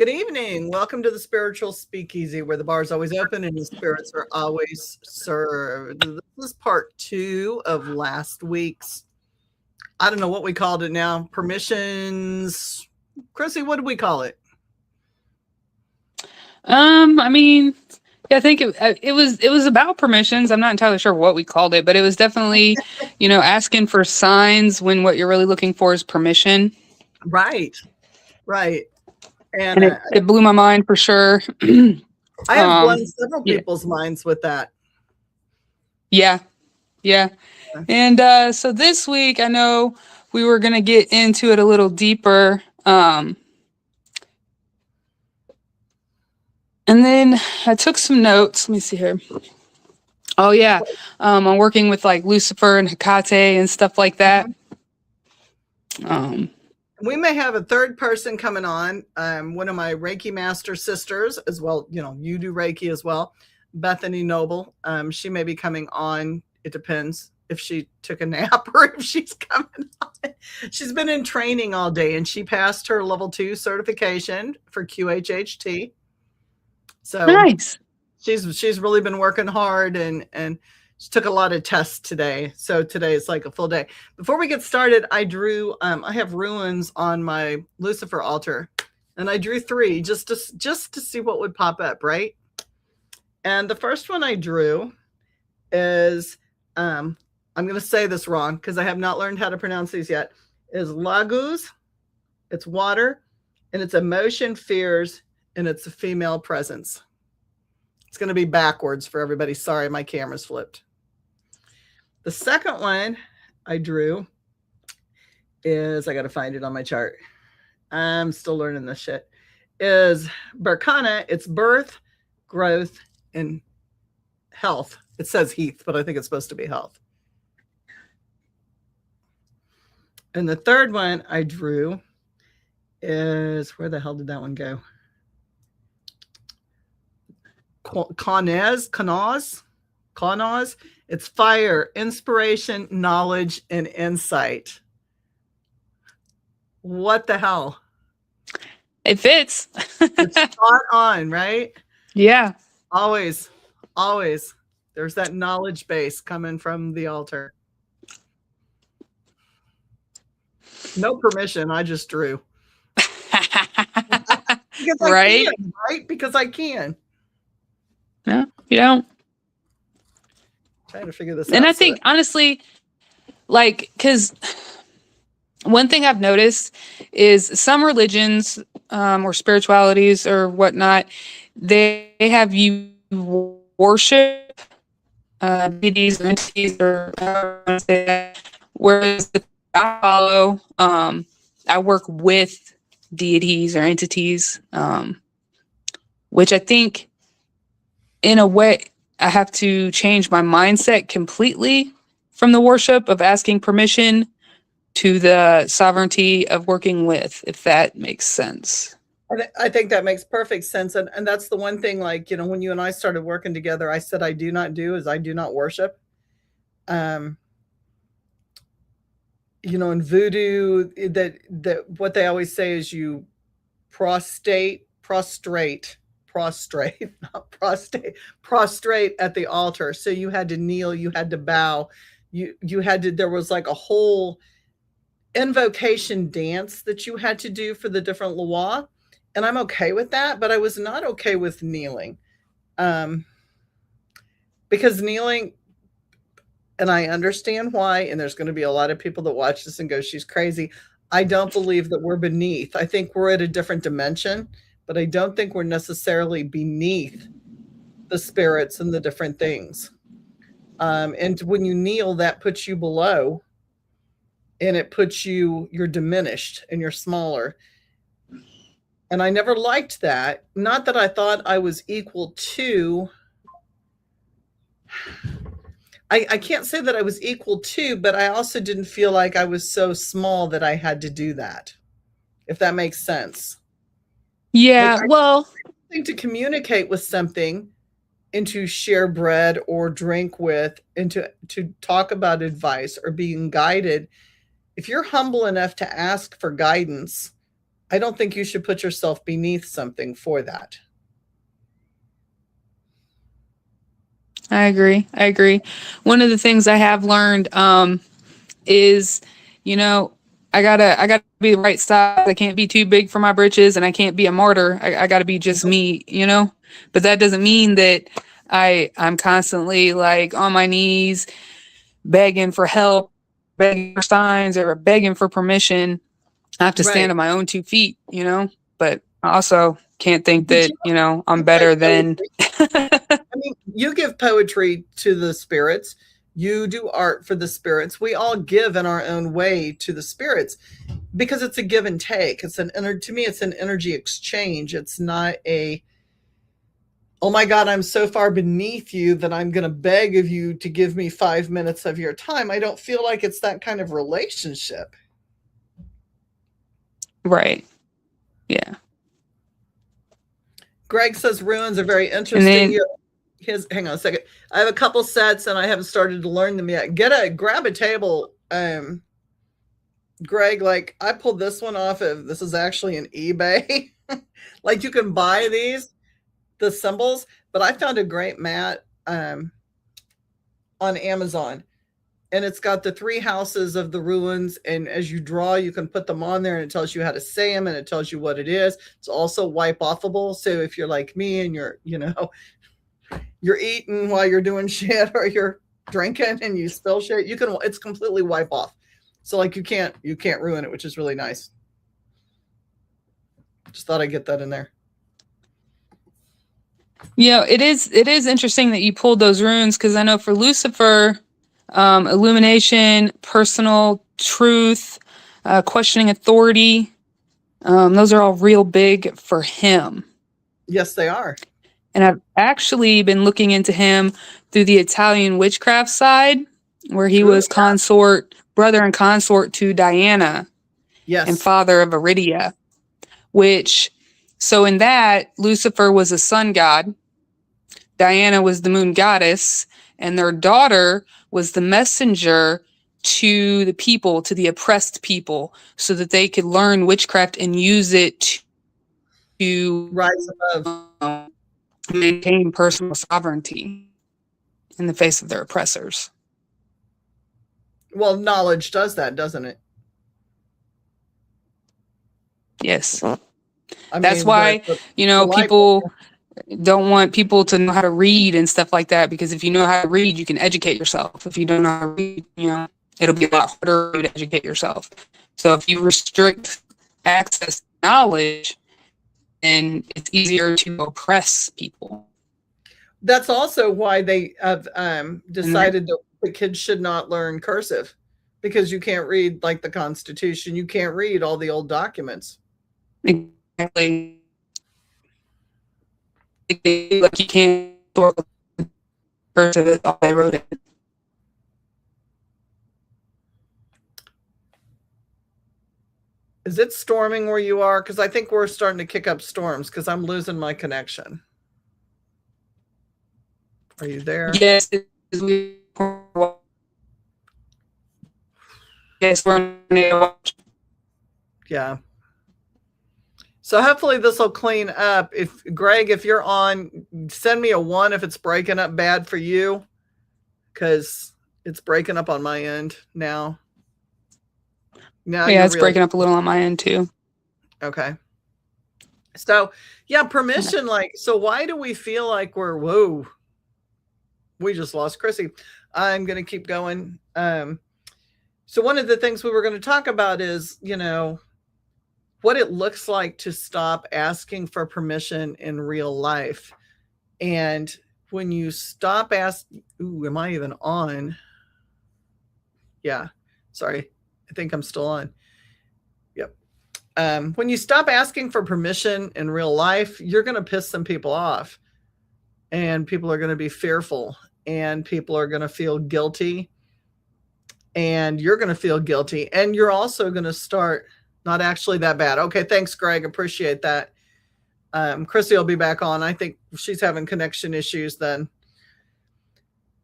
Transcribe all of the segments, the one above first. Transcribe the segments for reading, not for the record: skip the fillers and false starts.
Good evening. Welcome to the Spiritual Speakeasy, where the bar is always open and the spirits are always served. This is part 2 of last week's, I don't know what we called it now, permissions. Chrissy, what did we call it? I think it was about permissions. I'm not entirely sure what we called it, but it was definitely, asking for signs when what you're really looking for is permission. Right. And it blew my mind for sure. I have blown several people's minds with that. Yeah. And so this week, I know we were going to get into it a little deeper. And then I took some notes. Let me see here. Oh, yeah. I'm working with like Lucifer and Hecate and stuff like that. We may have a third person coming on, one of my Reiki master sisters as well. You do Reiki as well. Bethany Noble. She may be coming on. It depends if she took a nap or if she's coming on. She's been in training all day and she passed her level 2 certification for QHHT. So nice. She's really been working hard and she took a lot of tests today. So today is like a full day. Before we get started, I drew, I have runes on my Lucifer altar and I drew 3 just to see what would pop up, right? And the first one I drew is, I'm going to say this wrong because I have not learned how to pronounce these yet, is Laguz. It's water and it's emotion, fears, and it's a female presence. It's going to be backwards for everybody. Sorry, my camera's flipped. The second one I drew is, I got to find it on my chart. I'm still learning this shit. Is Berkana. It's birth, growth, and health. It says Heath, but I think it's supposed to be health. And the third one I drew is, where the hell did that one go? Kanaz. It's fire, inspiration, knowledge, and insight. What the hell? It fits. It's spot on, right? Yeah. Always. There's that knowledge base coming from the altar. No permission. I just drew. Right? Right? Because I can. No, you don't. Trying to figure this out. And I think, honestly, because one thing I've noticed is some religions or spiritualities or whatnot, they have you worship deities or entities or however you want to say that. Whereas I follow, I work with deities or entities, which I think, in a way, I have to change my mindset completely from the worship of asking permission to the sovereignty of working with, if that makes sense. I think that makes perfect sense. And that's the one thing, when you and I started working together, I said I do not worship. In voodoo, that what they always say is you prostrate at the altar. So you had to kneel, you had to bow, you had to, there was like a whole invocation dance that you had to do for the different Loa. And I'm okay with that, but I was not okay with kneeling. Because kneeling, and I understand why, and there's going to be a lot of people that watch this and go, she's crazy. I don't believe that we're beneath. I think we're at a different dimension, but I don't think we're necessarily beneath the spirits and the different things. And when you kneel, that puts you below, and it puts you're diminished and you're smaller. And I never liked that. Not that I thought I was equal to, I can't say that I was equal to, but I also didn't feel like I was so small that I had to do that, if that makes sense. Yeah, well, to communicate with something and to share bread or drink with and to talk about advice or being guided, if you're humble enough to ask for guidance I don't think you should put yourself beneath something for that. I agree. One of the things I have learned is, you know, I gotta be the right size. I can't be too big for my britches, and I can't be a martyr. I gotta be just me, you know. But that doesn't mean that I'm constantly like on my knees begging for help, begging for signs, or begging for permission. I have to stand Right. on my own 2 feet, you know. But I also can't think But that, you you know, I'm you write better than. poetry. I mean, you give poetry to the spirits. You do art for the spirits. We all give in our own way to the spirits because it's a give and take. To me, it's an energy exchange. It's not a, oh my God, I'm so far beneath you that I'm going to beg of you to give me 5 minutes of your time. I don't feel like it's that kind of relationship. Right. Yeah. Greg says ruins are very And interesting. then Hang on a second. I have a couple sets and I haven't started to learn them yet. Grab a table. Greg, like I pulled this one off of, this is actually an eBay. Like you can buy the symbols, but I found a great mat on Amazon, and it's got the 3 houses of the ruins, and as you draw you can put them on there, and it tells you how to say them, and it tells you what it is. It's also wipe offable, so if you're like me and you're eating while you're doing shit, or you're drinking and you spill shit, it's completely wipe off. So like you can't ruin it, which is really nice. Just thought I'd get that in there. it is interesting that you pulled those runes, because I know for Lucifer, illumination, personal truth, questioning authority, those are all real big for him. Yes, they are. And I've actually been looking into him through the Italian witchcraft side, where he was brother and consort to Diana, yes, and father of Iridia, so in that, Lucifer was a sun god, Diana was the moon goddess, and their daughter was the messenger to the people, to the oppressed people, so that they could learn witchcraft and use it to rise above, maintain personal sovereignty in the face of their oppressors. Well, knowledge does that, doesn't it? Yes. I That's mean, why, people don't want people to know how to read and stuff like that, because if you know how to read, you can educate yourself. If you don't know how to read, it'll be a lot harder to educate yourself. So if you restrict access to knowledge, then it's easier to oppress people. That's also why they have decided that the kids should not learn cursive, because you can't read like the Constitution. You can't read all the old documents. Exactly. Like you can't sort of cursive, that's all they wrote it. Is it storming where you are? Because I think we're starting to kick up storms, because I'm losing my connection. Are you there? Yes. Yes, yeah. So hopefully this will clean up. If Greg, if you're on, send me a 1 if it's breaking up bad for you, because it's breaking up on my end now. Yeah, it's breaking up a little on my end too. Okay. So yeah, permission. Like, so why do we feel like whoa, we just lost Chrissy. I'm going to keep going. So one of the things we were going to talk about is, what it looks like to stop asking for permission in real life. And when you stop asking, am I even on? Yeah, sorry. I think I'm still on. Yep. When you stop asking for permission in real life, you're going to piss some people off, and people are going to be fearful, and people are going to feel guilty, and you're going to feel guilty, and you're also going to start, not actually that bad. Okay, thanks, Greg. Appreciate that. Chrissy will be back on. I think she's having connection issues then.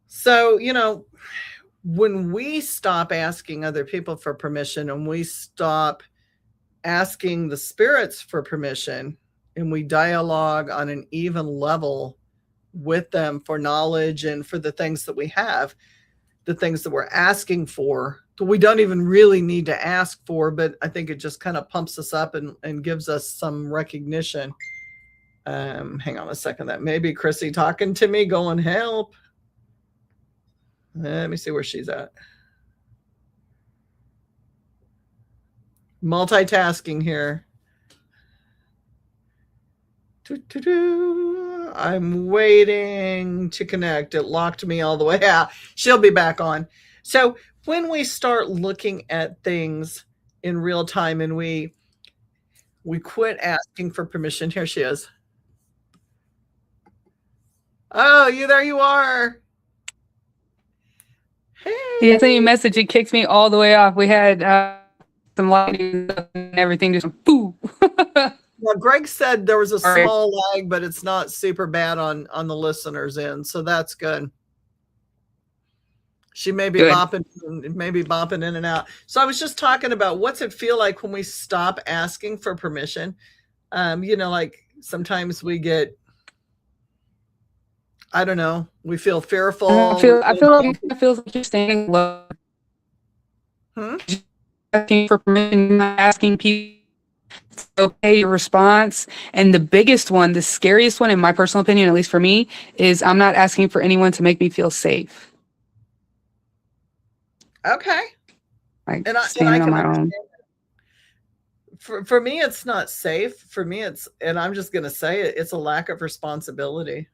So, when we stop asking other people for permission, and we stop asking the spirits for permission and we dialogue on an even level with them for knowledge and for the things that we have, the things that we're asking for, that we don't even really need to ask for, but I think it just kind of pumps us up and gives us some recognition. Hang on a second. That may be Chrissy talking to me, going, help. Let me see where she's at. Multitasking here. I'm waiting to connect. It locked me all the way out. She'll be back on. So when we start looking at things in real time and we quit asking for permission, here she is. Oh, there you are. Hey. Yeah, sent you a message. It kicked me all the way off. We had some lighting and everything just boo. Well, Greg said there was a small lag, but it's not super bad on the listeners' end, so that's good. She may be bopping in and out. So I was just talking about what's it feel like when we stop asking for permission. Like sometimes we get, I don't know, we feel fearful. I feel like it feels like you're standing low. Asking for permission, not asking people to okay your response. And the biggest one, the scariest one, in my personal opinion, at least for me, is I'm not asking for anyone to make me feel safe. Okay. Like standing on my own. For me, it's not safe. For me, and I'm just going to say it, it's a lack of responsibility.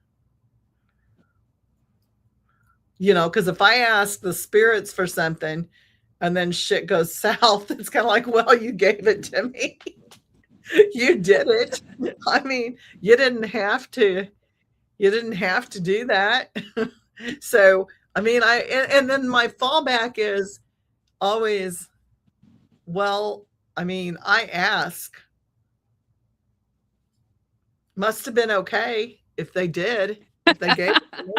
Because if I ask the spirits for something and then shit goes south, it's kind of like, well, you gave it to me. You did it. I mean, you didn't have to do that. So, I mean, and then my fallback is always, well, I mean, I ask. Must have been okay if they did. If they gave it to me.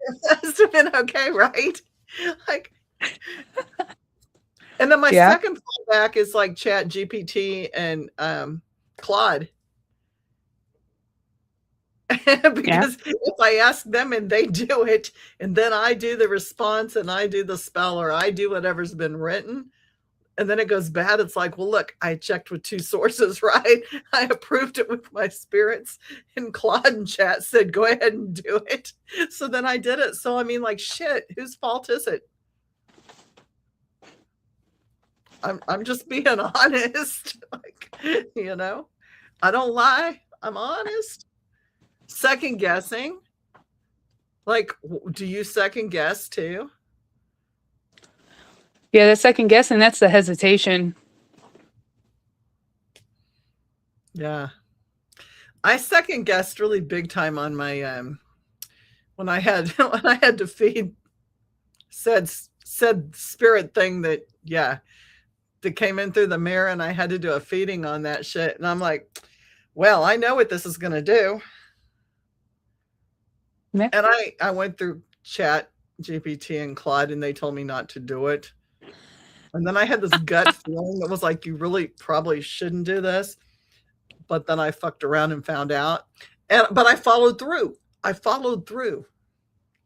It must have been okay, right? Like, and then my second fallback is like Chat GPT and Claude. Because if I ask them and they do it, and then I do the response and I do the spell or I do whatever's been written, and then it goes bad, it's like, well, look, I checked with 2 sources, right? I approved it with my spirits, and Claude and Chat said, go ahead and do it. So then I did it. So I mean, like, shit, whose fault is it? I'm just being honest. Like, I don't lie. I'm honest. Second guessing. Like, do you second guess too? Yeah, the second guessing, that's the hesitation. Yeah. I second guessed really big time on my when I had to feed said spirit thing that came in through the mirror, and I had to do a feeding on that shit. And I'm like, well, I know what this is gonna do. Yeah. And I went through Chat GPT and Claude, and they told me not to do it. And then I had this gut feeling that was like, you really probably shouldn't do this. But then I fucked around and found out. But I followed through. I followed through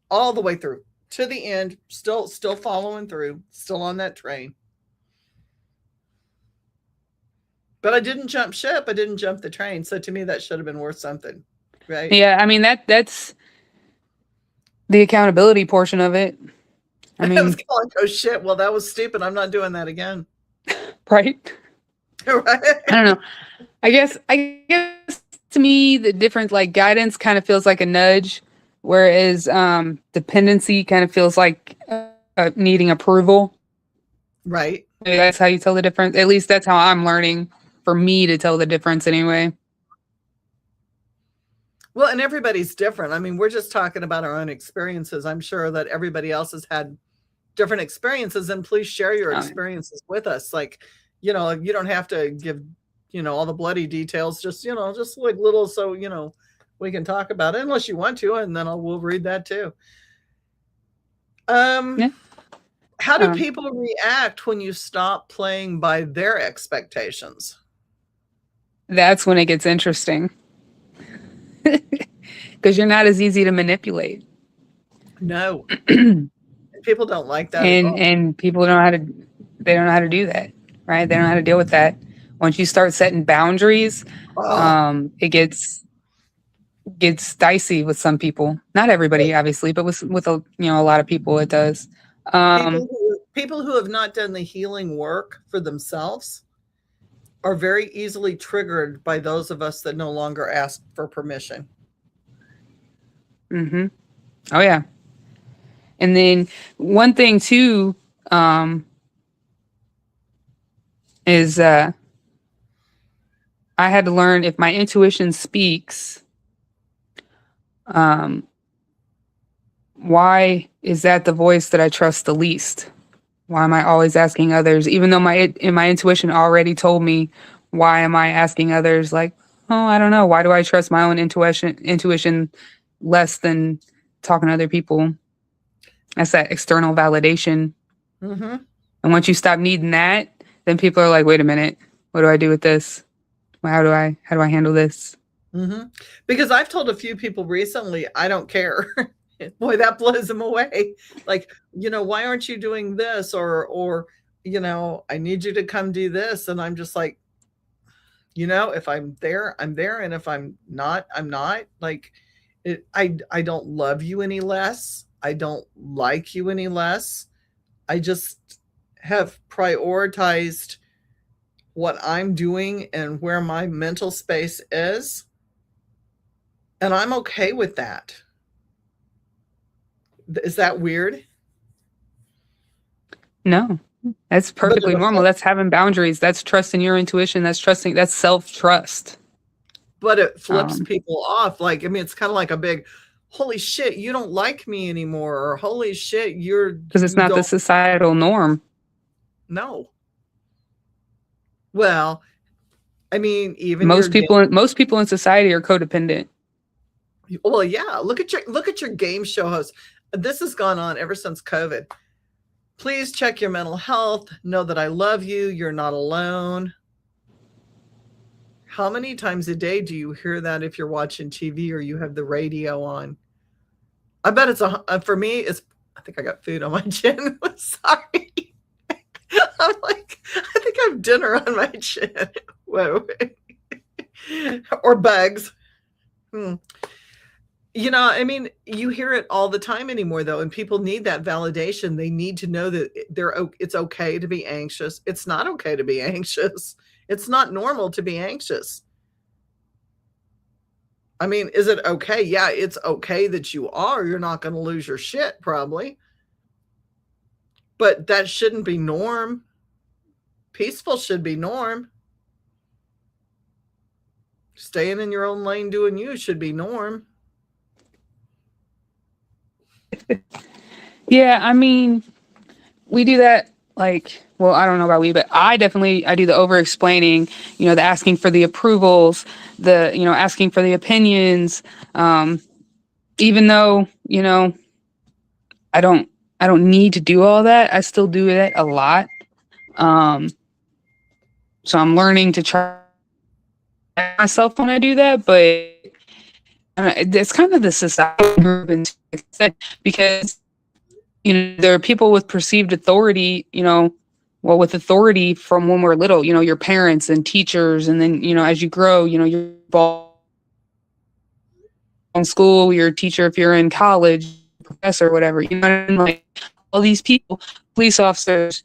all the way through to the end, still following through, still on that train. But I didn't jump ship. I didn't jump the train. So to me, that should have been worth something. Right? Yeah, I mean, that's the accountability portion of it. I mean, I was like, oh shit, well, that was stupid. I'm not doing that again. Right? Right. I don't know. I guess to me, the difference, like guidance kind of feels like a nudge, whereas dependency kind of feels like needing approval. Right. Maybe that's how you tell the difference. At least that's how I'm learning, for me to tell the difference anyway. Well, and everybody's different. I mean, we're just talking about our own experiences. I'm sure that everybody else has had different experiences, and please share your experiences with us. Like, you don't have to give, all the bloody details, just like little, so, we can talk about it unless you want to, and then we'll read that too. How do people react when you stop playing by their expectations? that's when it gets interesting. Because you're not as easy to manipulate. No, people don't like that at all. And people don't know how to, they don't know how to do that, right? They don't know how to deal with that. Once you start setting boundaries, Oh, it gets dicey with some people. Not everybody, obviously, but with a, a lot of people, it does. people who have not done the healing work for themselves are very easily triggered by those of us that no longer ask for permission. Mm-hmm. Oh yeah. And then one thing too, is I had to learn, if my intuition speaks, um, why is that the voice that I trust the least? Why am I always asking others, even though my intuition already told me? Why am I asking others? Like, oh, I don't know. Why do I trust my own intuition less than talking to other people? That's that external validation. Mm-hmm. And once you stop needing that, then people are like, wait a minute, what do I do with this? How do I handle this? Mm-hmm. Because I've told a few people recently, I don't care. Boy, that blows them away. Like, why aren't you doing this? Or, I need you to come do this. And I'm just like, if I'm there, I'm there. And if I'm not, I'm not. Like, I don't love you any less. I don't like you any less. I just have prioritized what I'm doing and where my mental space is. And I'm okay with that. Is that weird? No, that's But perfectly normal. That's having boundaries. That's trusting your intuition. That's self-trust. it flips people off. Like, I mean, it's kind of like a big, holy shit, you don't like me anymore. Or holy shit, Because it's you not the don't societal norm. know. Well, I mean, even Most people in society are codependent. well, yeah. Look at your game show host. This has gone on ever since COVID. Please check your mental health. Know that I love you. You're not alone. How many times a day do you hear that if you're watching TV or you have the radio on? I bet it's for me. I think I got food on my chin. Sorry. I'm like, I think I have dinner on my chin. Whoa. Or bugs. I mean, you hear it all the time anymore, though, and people need that validation. They need to know that it's okay to be anxious. It's not okay to be anxious. It's not normal to be anxious. I mean, is it okay? Yeah, it's okay that you are. You're not going to lose your shit, probably. But that shouldn't be norm. Peaceful should be norm. Staying in your own lane doing you should be norm. Yeah, I mean, we do that, like, well, I don't know about we, but I do the over explaining, the asking for the approvals, the, asking for the opinions. Even though, I don't need to do all that. I still do it a lot. So I'm learning to try myself when I do that, but it's kind of the society group, because there are people with perceived authority, with authority from when we're little, your parents and teachers, and then as you grow, you're in school, your teacher, if you're in college, professor, whatever, like all these people, police officers,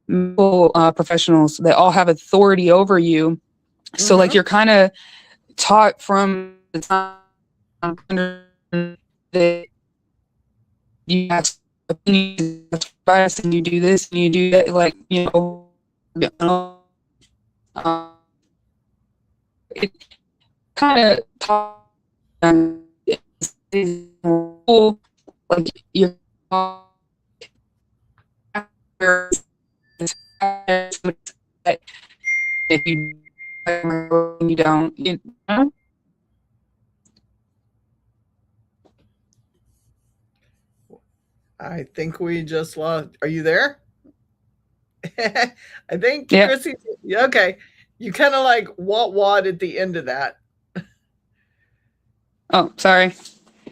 medical professionals, that all have authority over you. So like you're kind of taught from the time that you ask advice and you do this and you do that, like, it kind of taught like you're if you don't, I think we just lost. Are you there? I think yeah. Chrissy. Okay. You kind of like what at the end of that. Oh, sorry.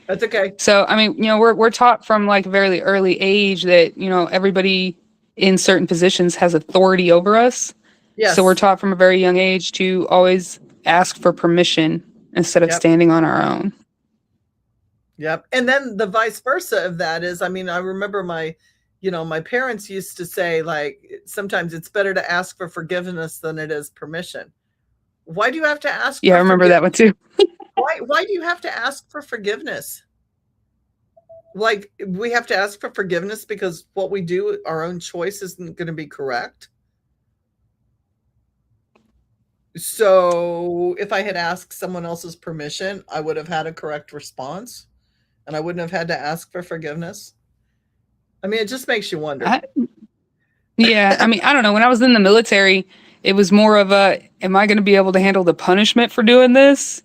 That's okay. So, I mean, we're taught from like a very early age that, everybody in certain positions has authority over us. So we're Yes. taught from a very young age to always ask for permission instead of Yep. standing on our own. Yep. And then the vice versa of that is, I mean, I remember my parents used to say, like, sometimes it's better to ask for forgiveness than it is permission. Why do you have to ask Yeah, I for remember that one too. why do you have to ask for forgiveness? Like, we have to ask for forgiveness because what we do, our own choice, isn't going to be correct. So if I had asked someone else's permission, I would have had a correct response and I wouldn't have had to ask for forgiveness. I mean, it just makes you wonder. Yeah, I mean, I don't know. When I was in the military, it was more of a, am I going to be able to handle the punishment for doing this?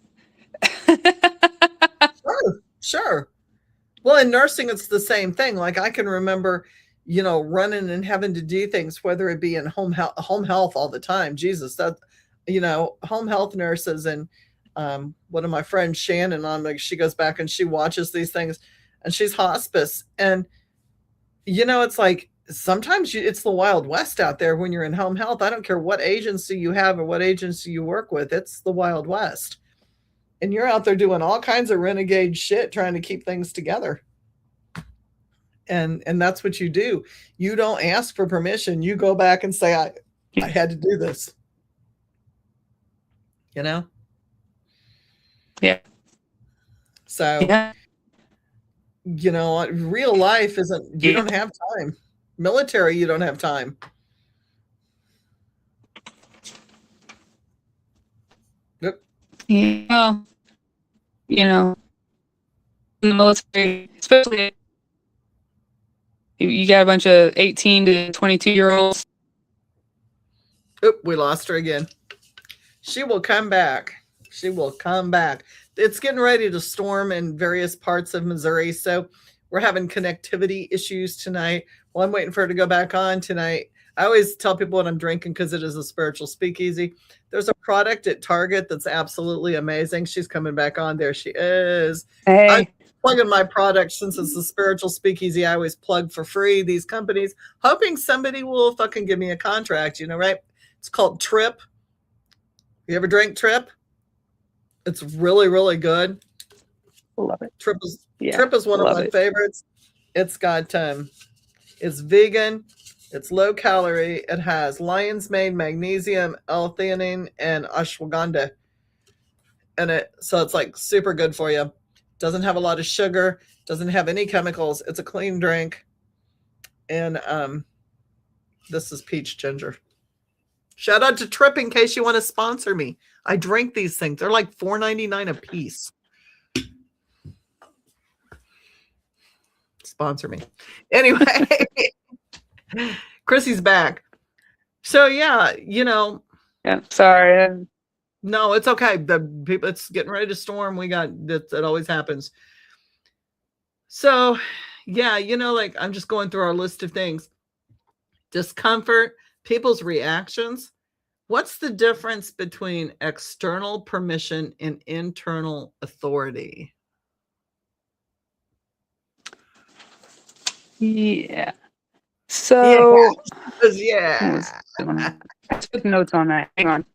Sure, sure. Well, in nursing, it's the same thing. Like, I can remember, running and having to do things, whether it be in home health all the time. Jesus, that, home health nurses and one of my friends, Shannon, on like she goes back and she watches these things, and she's hospice, and it's like sometimes it's the Wild West out there when you're in home health. I don't care what agency you have or what agency you work with; it's the Wild West, and you're out there doing all kinds of renegade shit trying to keep things together. And that's what you do. You don't ask for permission. You go back and say, I had to do this. Yeah. So, Yeah. real life isn't, you don't have time. Military, you don't have time. Yep. Yeah. In the military, especially you got a bunch of 18 to 22-year-olds. Oop, we lost her again. She will come back. She will come back. It's getting ready to storm in various parts of Missouri, so we're having connectivity issues tonight. Well, I'm waiting for her to go back on tonight. I always tell people what I'm drinking because it is a spiritual speakeasy. There's a product at Target that's absolutely amazing. She's coming back on. There she is. Hey. I'm plugging my product since it's a spiritual speakeasy. I always plug for free these companies, hoping somebody will fucking give me a contract, right? It's called Trip. You ever drink Trip? It's really, really good. Love it. Trip is one of my favorites. It's got it's vegan, it's low calorie, it has lion's mane, magnesium, L-theanine, and ashwagandha in it. So it's like super good for you. Doesn't have a lot of sugar, doesn't have any chemicals. It's a clean drink. And this is peach ginger. Shout out to Trip in case you want to sponsor me. I drink these things. They're like $4.99 a piece. Sponsor me. Anyway, Chrissy's back. So yeah, Yeah, sorry. No, it's okay. The people, it's getting ready to storm. We got that. It always happens. So yeah, like I'm just going through our list of things. Discomfort, people's reactions. What's the difference between external permission and internal authority? Yeah. So, yeah. I took notes on that. Hang on.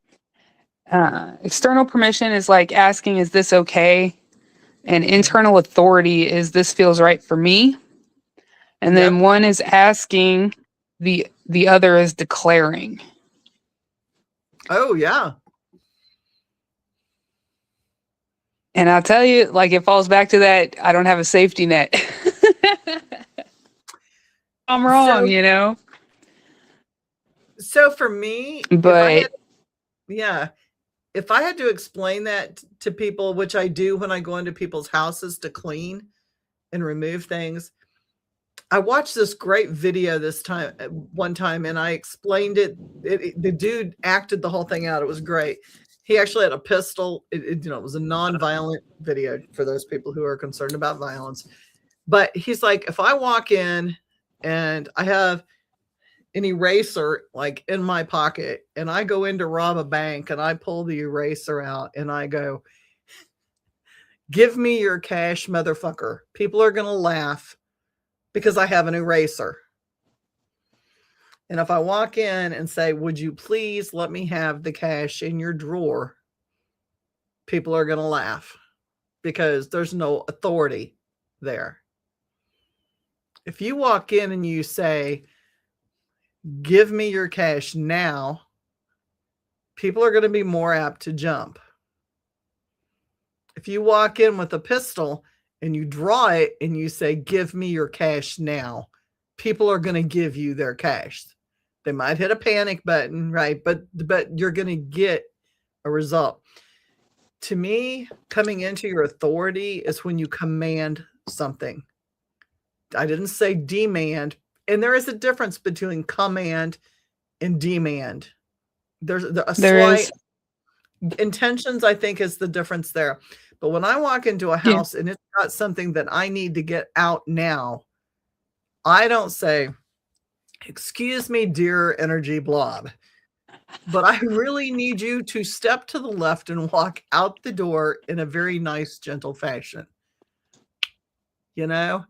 External permission is like asking, is this okay? And internal authority is this feels right for me. And then one is asking, the other is declaring. Oh, yeah. And I'll tell you, like, it falls back to that, I don't have a safety net. I'm wrong, So for me, but if I had to explain that to people, which I do when I go into people's houses to clean and remove things, I watched this great video one time, and I explained it. The dude acted the whole thing out. It was great. He actually had a pistol. It was a non-violent video for those people who are concerned about violence. But he's like, if I walk in and I have an eraser like in my pocket, and I go in to rob a bank and I pull the eraser out and I go, give me your cash, motherfucker. People are going to laugh because I have an eraser. And if I walk in and say, would you please let me have the cash in your drawer? People are going to laugh because there's no authority there. If you walk in and you say, give me your cash now, people are going to be more apt to jump. If you walk in with a pistol and you draw it and you say, give me your cash now, people are going to give you their cash. They might hit a panic button, right? But you're going to get a result. To me, coming into your authority is when you command something. I didn't say demand. And there is a difference between command and demand. There's a slight intentions, I think, is the difference there. But when I walk into a house and it's got something that I need to get out now, I don't say, excuse me, dear energy blob, but I really need you to step to the left and walk out the door in a very nice, gentle fashion. You know,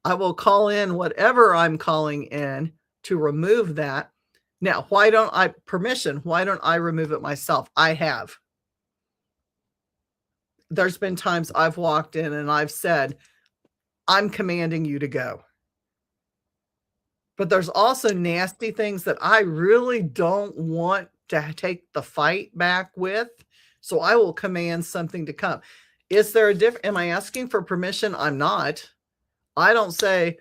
I will call in whatever I'm calling in to remove that. Now, why don't I remove it myself? I have. There's been times I've walked in and I've said, I'm commanding you to go. But there's also nasty things that I really don't want to take the fight back with. So I will command something to come. Is there a difference? Am I asking for permission? I'm not. I don't say,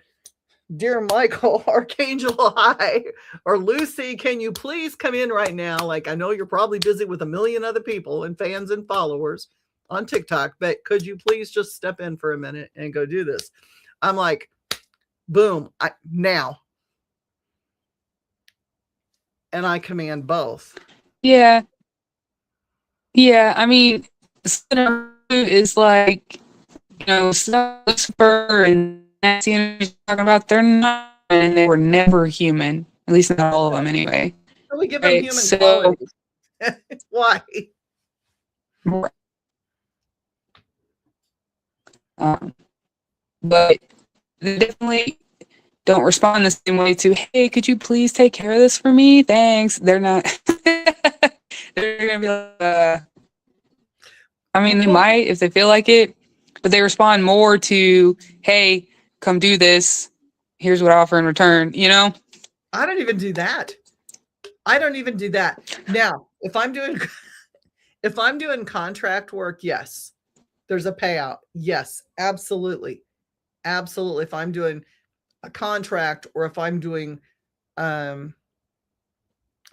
dear Michael, Archangel High, or Lucy, can you please come in right now? Like, I know you're probably busy with a million other people and fans and followers on TikTok, but could you please just step in for a minute and go do this? I'm like, boom, now. And I command both. Yeah. Yeah. I mean, is like, you know, Lucifer and Nancy and talking about, they're not, and they were never human. At least not all of them, anyway. So we give them human qualities. Why? But they definitely don't respond the same way to, hey, could you please take care of this for me? Thanks. They're not. They're gonna be like, I mean, they might if they feel like it, but they respond more to, hey, come do this. Here's what I offer in return, you know? I don't even do that. Now, if I'm doing contract work, yes, there's a payout. Yes, absolutely. Absolutely. If I'm doing a contract, or if I'm doing a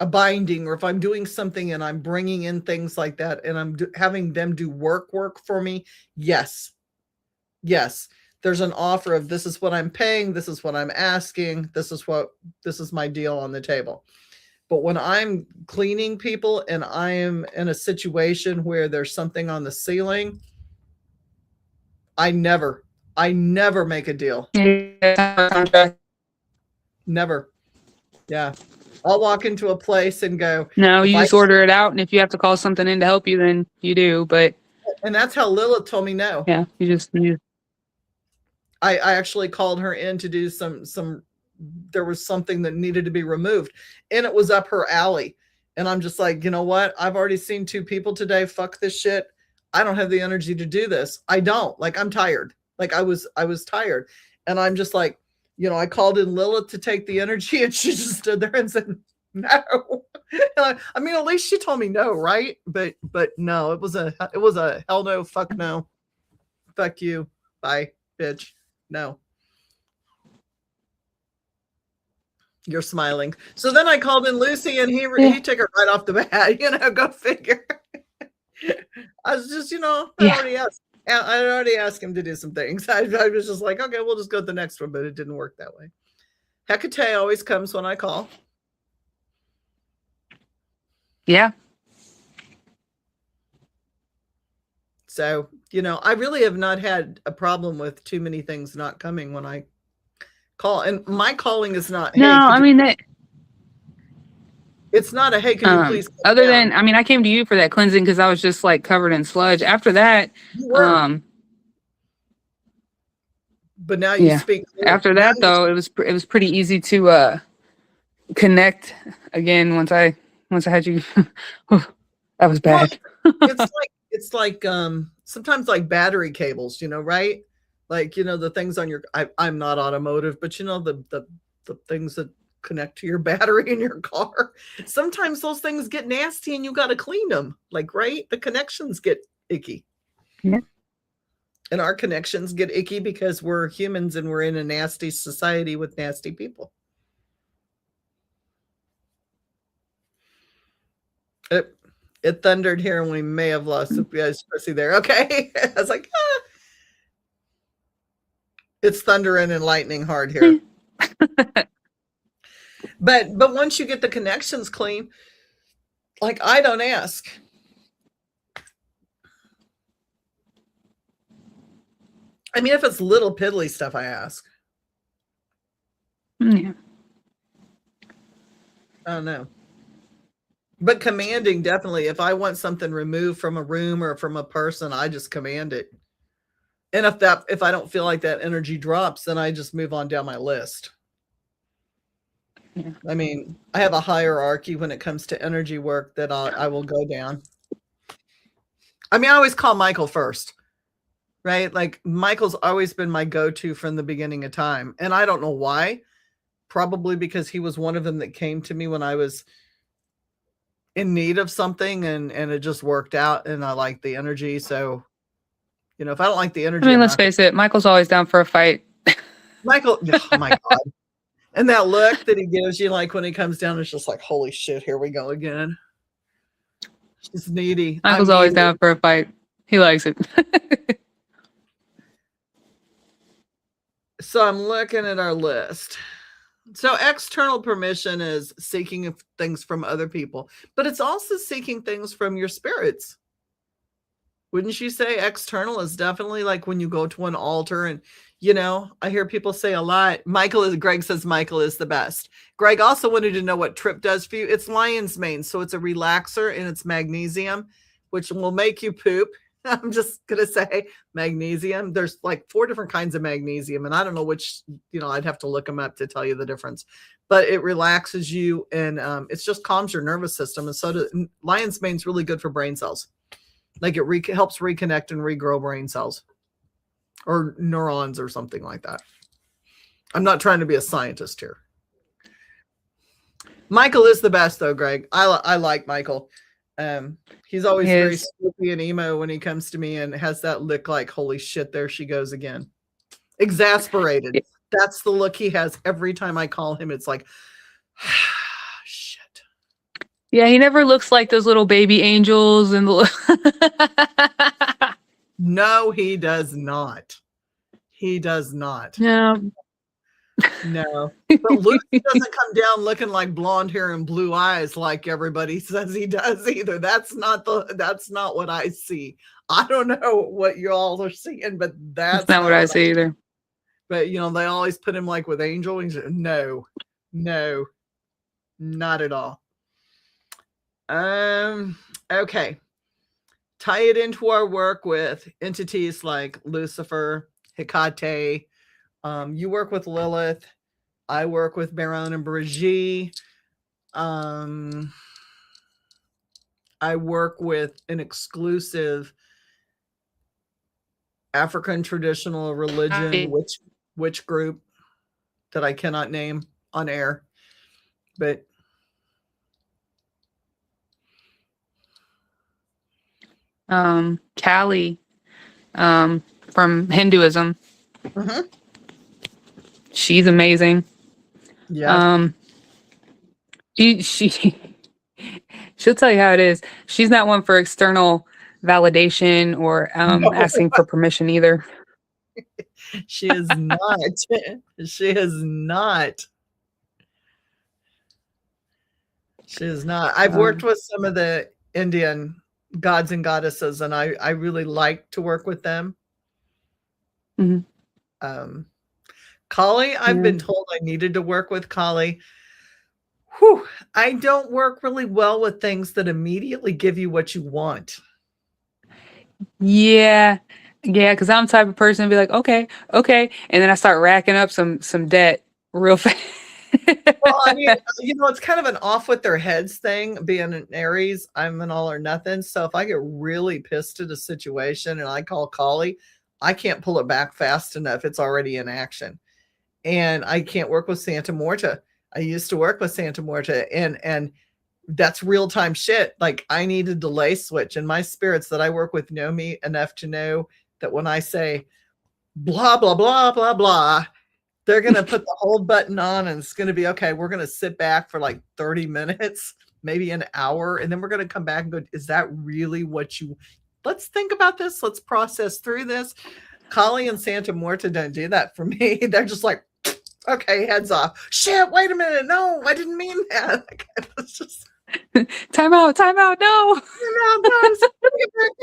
binding, or if I'm doing something and I'm bringing in things like that and I'm having them do work for me, yes, there's an offer of, this is what I'm paying, this is what I'm asking, this is my deal on the table. But when I'm cleaning people and I am in a situation where there's something on the ceiling, I never make a deal. Never. Yeah. I'll walk into a place and go, no, you just order it out. And if you have to call something in to help you, then you do. And that's how Lilith told me no. Yeah. I actually called her in to do there was something that needed to be removed and it was up her alley. And I'm just like, you know what? I've already seen 2 people today. Fuck this shit. I don't have the energy to do this. I don't. Like, I'm tired. Like, I was tired. And I'm just like, you know, I called in Lilith to take the energy and she just stood there and said, no. I mean, at least she told me no, right? But no, it was a hell no, fuck no. Fuck you. Bye, bitch. No. You're smiling. So then I called in Lucy and he took her right off the bat, you know, go figure. I was just, you know, I already asked him to do some things. I was just like, okay, we'll just go to the next one, but it didn't work that way. Hecate always comes when I call. Yeah. So, you know, I really have not had a problem with too many things not coming when I call. And my calling is not, no, hey, I mean, that It's not a, hey, can you please come Other down? than, I mean, I came to you for that cleansing because I was just like covered in sludge. After that, You were, um, but now you yeah. speak clear. After Now that though, it was pretty easy to connect again once I had you. That was well, bad. it's like sometimes like battery cables, right? Like, the things on your I'm not automotive, but the things that connect to your battery in your car. Sometimes those things get nasty and you got to clean them. Like, right? The connections get icky. Yeah. And our connections get icky because we're humans and we're in a nasty society with nasty people. It thundered here and we may have lost the guys there. Okay. I was like, it's thundering and lightning hard here. But once you get the connections clean, like, I don't ask. I mean, if it's little piddly stuff, I ask. Yeah. I don't know. But commanding, definitely. If I want something removed from a room or from a person, I just command it. And if I don't feel like that energy drops, then I just move on down my list. Yeah. I mean, I have a hierarchy when it comes to energy work that I will go down. I mean, I always call Michael first, right? Like, Michael's always been my go-to from the beginning of time. And I don't know why. Probably because he was one of them that came to me when I was in need of something, and it just worked out, and I like the energy. So, if I don't like the energy, I mean, let's face it, Michael's always down for a fight. Michael, oh my God. And that look that he gives you, like when he comes down, it's just like, holy shit, here we go again. She's needy. Michael's always down for a fight. He likes it. So I'm looking at our list. So external permission is seeking things from other people, but it's also seeking things from your spirits. Wouldn't you say external is definitely like when you go to an altar and, I hear people say a lot, Greg says Michael is the best. Greg also wanted to know what Trip does for you. It's lion's mane. So it's a relaxer and it's magnesium, which will make you poop. I'm just going to say magnesium. There's like 4 different kinds of magnesium, and I don't know which, I'd have to look them up to tell you the difference, but it relaxes you and it just calms your nervous system. And so lion's mane is really good for brain cells. Like it helps reconnect and regrow brain cells or neurons or something like that. I'm not trying to be a scientist here. Michael is the best though, Greg. I like Michael. He's always very spooky and emo when he comes to me and has that look like, holy shit, there she goes again. Exasperated. That's the look he has every time I call him. It's like, shit. Yeah, he never looks like those little baby angels and No, he does not. He does not. No. But Luke doesn't come down looking like blonde hair and blue eyes like everybody says he does either. That's not what I see. I don't know what you all are seeing, but that's not what I see either. But they always put him like with angel wings. No, not at all. Okay. Tie it into our work with entities like Lucifer, Hecate. You work with Lilith. I work with Baron and Brigitte. I work with an exclusive African traditional religion witch group that I cannot name on air, but Kali from Hinduism. Mm-hmm. She's amazing. Yeah. She'll tell you how it is. She's not one for external validation or asking for permission either. She is not. She is not. She is not. I've worked with some of the Indian gods and goddesses, and I really like to work with them. Mm-hmm. Kali, I've been told I needed to work with Kali. Whew, I don't work really well with things that immediately give you what you want. Yeah. Yeah, because I'm the type of person to be like, okay, okay. And then I start racking up some debt real fast. Well, I mean, it's kind of an off with their heads thing. Being an Aries, I'm an all or nothing. So if I get really pissed at a situation and I call Kali, I can't pull it back fast enough. It's already in action. And I can't work with Santa Morta. I used to work with Santa Morta, and that's real time shit. Like, I need a delay switch, and my spirits that I work with know me enough to know that when I say blah blah blah blah blah, they're going to put the hold button on, and it's going to be okay. We're going to sit back for like 30 minutes, maybe an hour, and then we're going to come back and go, is that really what you, let's think about this, let's process through this. Kali and Santa Morta don't do that for me. They're just like, okay, heads off. Shit, wait a minute. No, I didn't mean that. It's just Time out, time out. No, take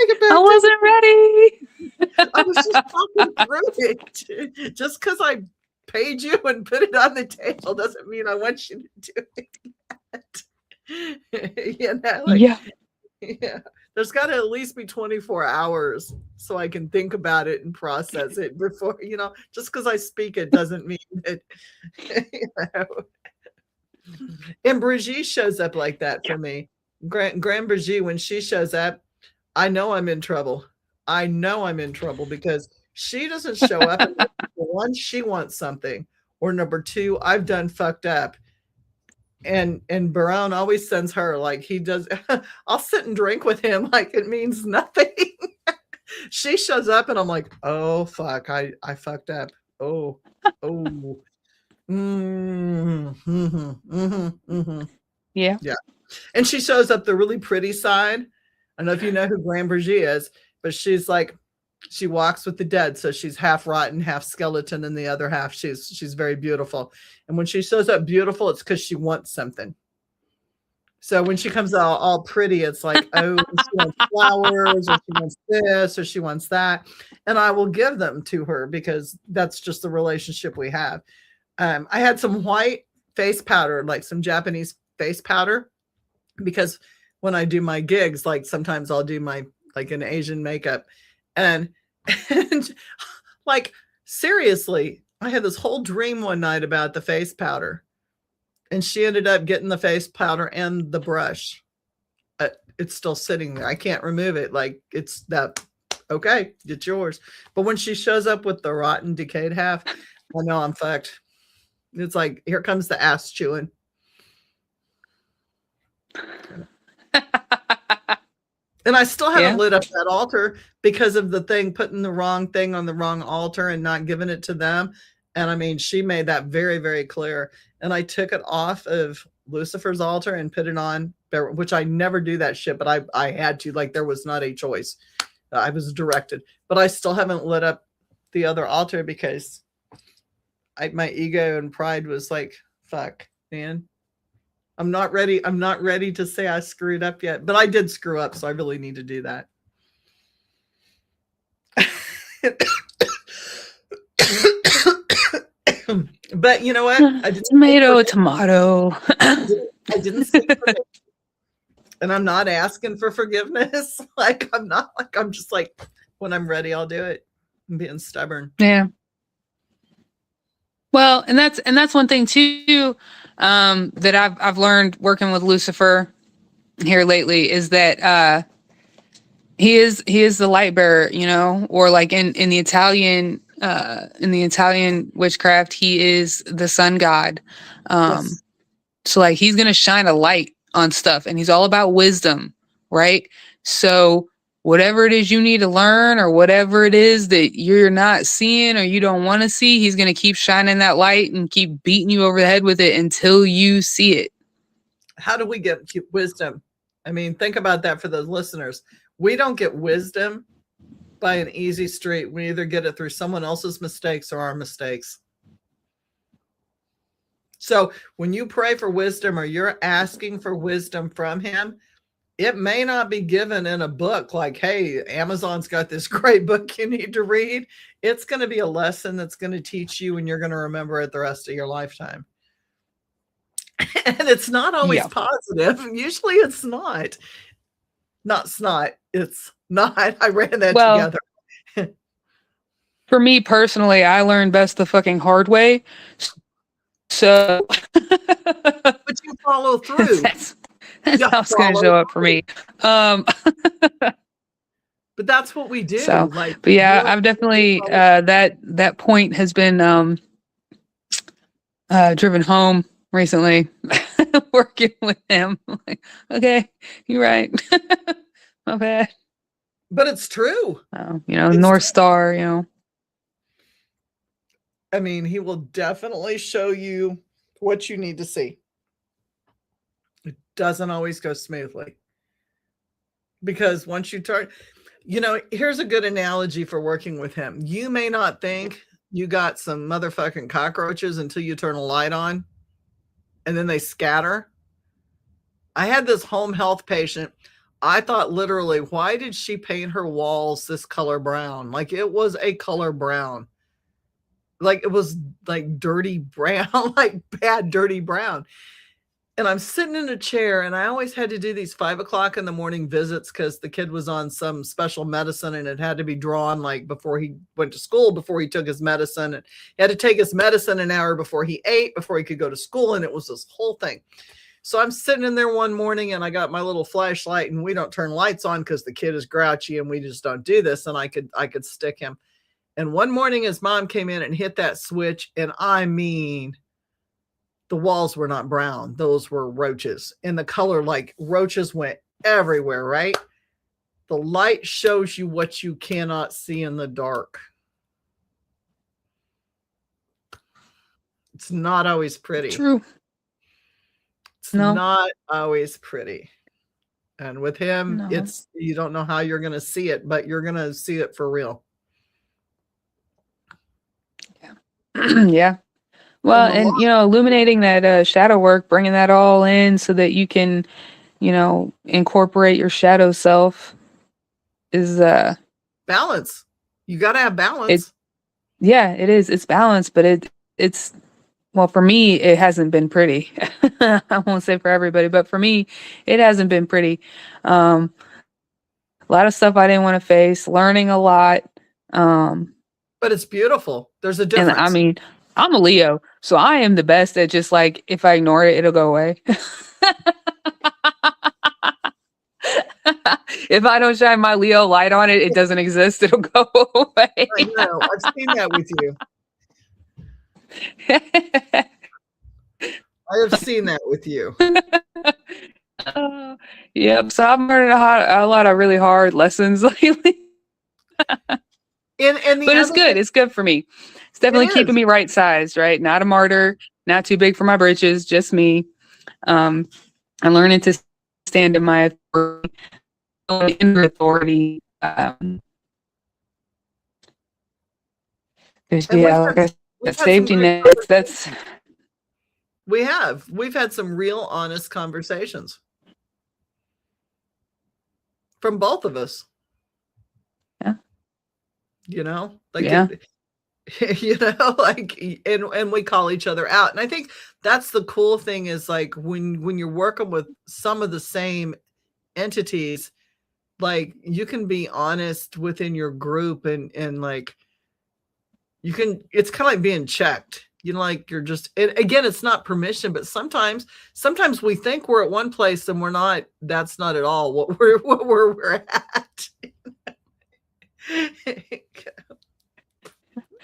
it back, I wasn't ready. I was just talking through it. Just because I paid you and put it on the table doesn't mean I want you to do that. Like, Yeah. yeah. There's got to at least be 24 hours so I can think about it and process it before, just because I speak it doesn't mean that, you know. And Brigitte shows up like that for me. Grand Brigitte, when she shows up, I know I'm in trouble. I know I'm in trouble because she doesn't show up. And number one, she wants something. Or number two, I've done fucked up. And Barone always sends her, like, he does. I'll sit and drink with him like it means nothing. She shows up and I'm like, oh fuck, I fucked up. Oh. Yeah. Yeah. And she shows up the really pretty side. I don't know if you know who Grand Brigitte is, but she's like, she walks with the dead, so she's half rotten, half skeleton, and the other half she's very beautiful. And when she shows up beautiful, it's because she wants something. So when she comes out all pretty, it's like, oh, she wants flowers, or she wants this, or she wants that, and I will give them to her because that's just the relationship we have. I had some white face powder, like some Japanese face powder, because when I do my gigs, like sometimes I'll do my like an Asian makeup. And like, seriously, I had this whole dream one night about the face powder, and she ended up getting the face powder and the brush. It's still sitting there. I can't remove it. Like, it's that, okay, it's yours. But when she shows up with the rotten, decayed half, I know I'm fucked. It's like, here comes the ass chewing. And I still haven't lit up that altar because of the thing, putting the wrong thing on the wrong altar and not giving it to them. And I mean, she made that very, very clear. And I took it off of Lucifer's altar and put it on, which I never do that shit, but I had to, like, there was not a choice. I was directed, but I still haven't lit up the other altar because my ego and pride was like, fuck, man. I'm not ready. I'm not ready to say I screwed up yet, but I did screw up. So I really need to do that. But you know what? I didn't tomato. I didn't say and I'm not asking for forgiveness. Like, I'm just like, when I'm ready, I'll do it. I'm being stubborn. Yeah. Well, and that's one thing too, that I've learned working with Lucifer here lately is that he is the light bearer, or like in the Italian witchcraft, he is the sun god. Yes. So like he's gonna shine a light on stuff, and he's all about wisdom, right? So whatever it is you need to learn, or whatever it is that you're not seeing or you don't want to see, he's going to keep shining that light and keep beating you over the head with it until you see it. How do we get wisdom? I mean, think about that for the listeners. We don't get wisdom by an easy street. We either get it through someone else's mistakes or our mistakes. So when you pray for wisdom or you're asking for wisdom from him, it may not be given in a book like, hey, Amazon's got this great book you need to read. It's going to be a lesson that's going to teach you, and you're going to remember it the rest of your lifetime. And it's not always Yeah. positive. Usually it's not. Not snot. It's not. I ran that Well, together. for me personally, I learned best the fucking hard way. So But you follow through. that's You how it's gonna follow show up for through. me. Um But that's what we do. so Like but yeah, really I've definitely follow. that point has been driven home recently. Working with him. Like, okay, you're right. My bad. But it's true. It's North Star, I mean, he will definitely show you what you need to see. It doesn't always go smoothly. Because once you turn, here's a good analogy for working with him. You may not think you got some motherfucking cockroaches until you turn a light on and then they scatter. I had this home health patient. I thought literally, why did she paint her walls this color brown? Like it was a color brown. Like it was like dirty brown, like bad dirty brown. And I'm sitting in a chair, and I always had to do these 5:00 in the morning visits because the kid was on some special medicine and it had to be drawn like before he went to school, before he took his medicine. And he had to take his medicine an hour before he ate, before he could go to school. And it was this whole thing. So I'm sitting in there one morning and I got my little flashlight, and we don't turn lights on because the kid is grouchy and we just don't do this. And I could stick him. And one morning his mom came in and hit that switch. And I mean, the walls were not brown. Those were roaches. And the color, like roaches went everywhere, right? The light shows you what you cannot see in the dark. It's not always pretty. True. It's not always pretty. And with him, it's, you don't know how you're going to see it, but you're going to see it for real. Yeah. Yeah. Well, and illuminating that shadow work, bringing that all in so that you can, incorporate your shadow self is balance. You got to have balance. It is. It's balance, but it's well, for me, it hasn't been pretty. I won't say for everybody, but for me, it hasn't been pretty. A lot of stuff I didn't want to face, learning a lot. But it's beautiful. There's a difference. And I mean, I'm a Leo, so I am the best at just like, if I ignore it, it'll go away. If I don't shine my Leo light on it, it doesn't exist. It'll go away. I know. I've seen that with you. I have seen that with you. Yep. So I'm learning a lot of really hard lessons lately. But it's good. It's good for me. It's definitely keeping me right sized, right? Not a martyr, not too big for my britches, just me. I'm learning to stand in my authority. Safety nets. That's. We've had some real honest conversations from both of us. Yeah. And we call each other out. And I think that's the cool thing is like when you're working with some of the same entities, like you can be honest within your group and like it's kind of like being checked. You're just, again, it's not permission, but sometimes we think we're at one place and we're not. That's not at all what we're at.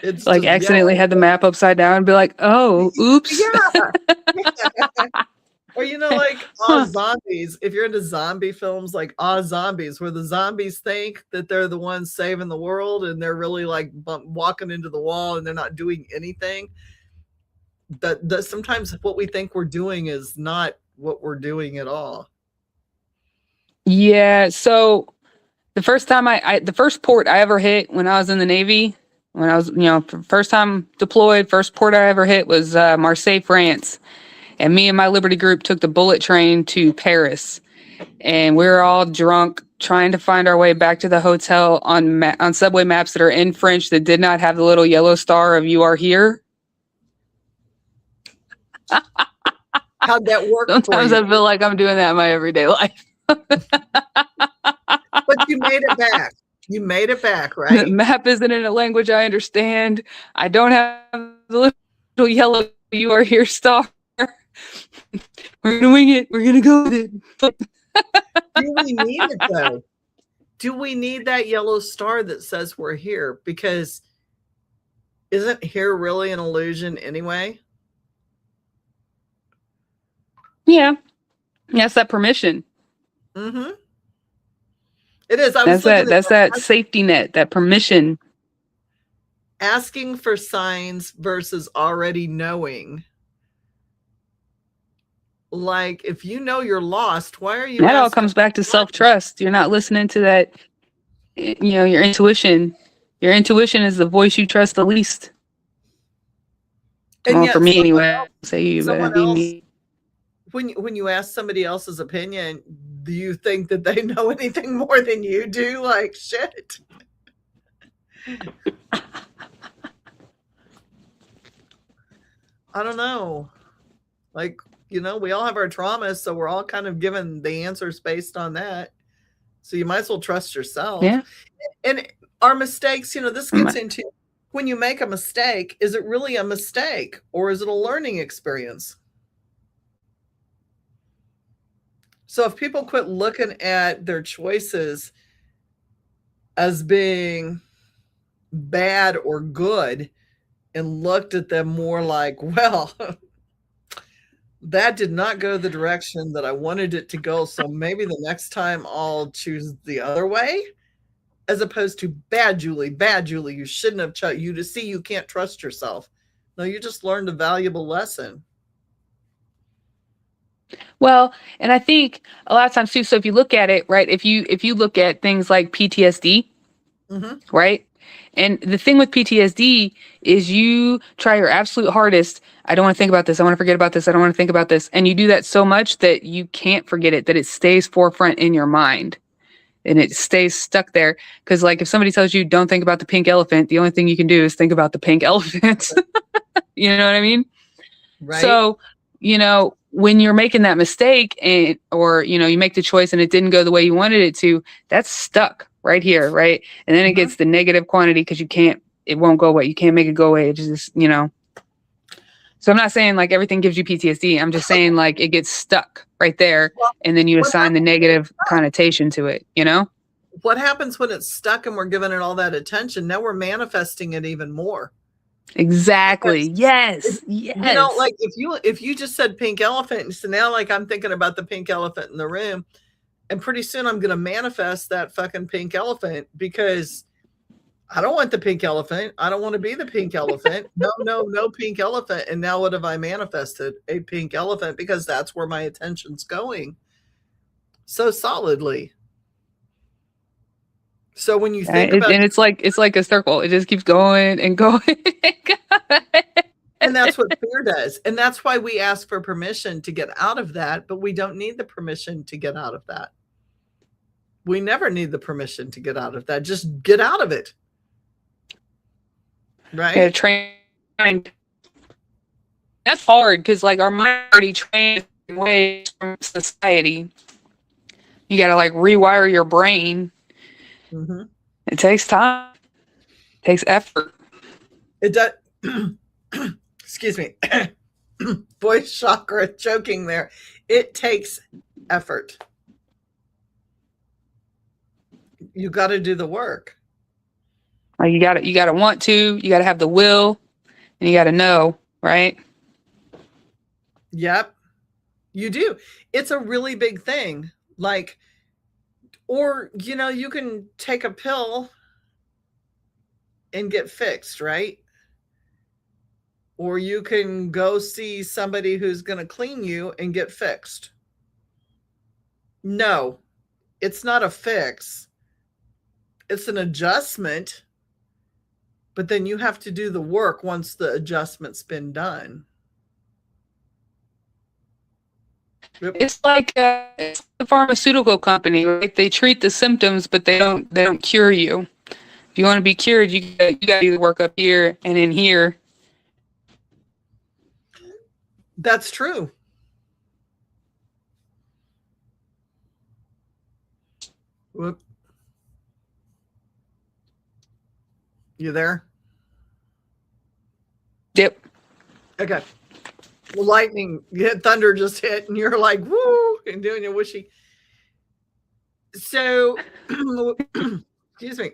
It's like accidentally had the map upside down and be like, oh, oops. Yeah. Or like zombies. If you're into zombie films, like zombies, where the zombies think that they're the ones saving the world and they're really like walking into the wall and they're not doing anything. That sometimes what we think we're doing is not what we're doing at all. Yeah. So the first time the first port I ever hit when I was in the Navy, when I was, first time deployed, first port I ever hit was Marseille, France. And me and my Liberty group took the bullet train to Paris. And we were all drunk trying to find our way back to the hotel on subway maps that are in French that did not have the little yellow star of "You are here." How'd that work for Sometimes you? I feel like I'm doing that in my everyday life. But you made it back. You made it back, The right? map isn't in a language I understand. I don't have the little yellow "You are here" star. We're gonna wing it. We're gonna go with it. Do we need it though? Do we need that yellow star that says we're here? Because isn't here really an illusion anyway? Yeah, that's that permission. Mm-hmm. It is. I was That's looking that. at That's that safety net. That permission. asking for signs versus already knowing. Like, if you know you're lost, why are you That all asking? comes back to self-trust. You're not listening to that. Your intuition. Your intuition is the voice you trust the least. And Well, for yet, me anyway. I'll say you, but someone that'd be else, me. when you ask somebody else's opinion, do you think that they know anything more than you do? Like, shit. I don't know. Like, we all have our traumas, so we're all kind of given the answers based on that. So you might as well trust yourself. Yeah. And our mistakes, this gets into when you make a mistake, is it really a mistake or is it a learning experience? So if people quit looking at their choices as being bad or good and looked at them more like, well, that did not go the direction that I wanted it to go. So maybe the next time I'll choose the other way, as opposed to bad, Julie, you shouldn't have you to see you can't trust yourself. No, you just learned a valuable lesson. Well, and I think a lot of times too. So if you look at it, right, if you look at things like PTSD, right, and the thing with PTSD is you try your absolute hardest. I don't want to think about this. I want to forget about this. I don't want to think about this. And you do that so much that you can't forget it, that it stays forefront in your mind and it stays stuck there. Because like if somebody tells you don't think about the pink elephant, the only thing you can do is think about the pink elephant. You know what I mean? Right. So, when you're making that mistake or you make the choice and it didn't go the way you wanted it to, that's stuck right here, right? And then it gets the negative quantity because it won't go away. You can't make it go away. It just, So I'm not saying like everything gives you PTSD. I'm just saying like it gets stuck right there, and then you assign the negative connotation to it, What happens when it's stuck and we're giving it all that attention? Now we're manifesting it even more. Exactly. Yes. Like if you just said pink elephant, so now like I'm thinking about the pink elephant in the room, and pretty soon I'm going to manifest that fucking pink elephant because I don't want the pink elephant. I don't want to be the pink elephant. No pink elephant. And now what have I manifested? A pink elephant, because that's where my attention's going so solidly. So when you think about and it's like a circle. It just keeps going and going. And that's what fear does. And that's why we ask for permission to get out of that, but we don't need the permission to get out of that. We never need the permission to get out of that. Just get out of it. Right? Yeah, trained. That's hard because like our mind already trained away from society. You got to like rewire your brain. Mm-hmm. It takes time. It takes effort. It does. Excuse me. Voice chakra choking there. It takes effort. You got to do the work. Like you got to want to, you got to have the will, and you got to know, right? Yep. You do. It's a really big thing. Like, or, you can take a pill and get fixed, right? Or you can go see somebody who's going to clean you and get fixed. No, it's not a fix. It's an adjustment. But then you have to do the work once the adjustment's been done. It's like it's the pharmaceutical company, right? They treat the symptoms, but they don't cure you. If you want to be cured, you got to do the work up here and in here. That's true. Whoop. You there? Yep. Okay. Well, lightning, thunder just hit, and you're like, woo, and doing your wishy. So, excuse me.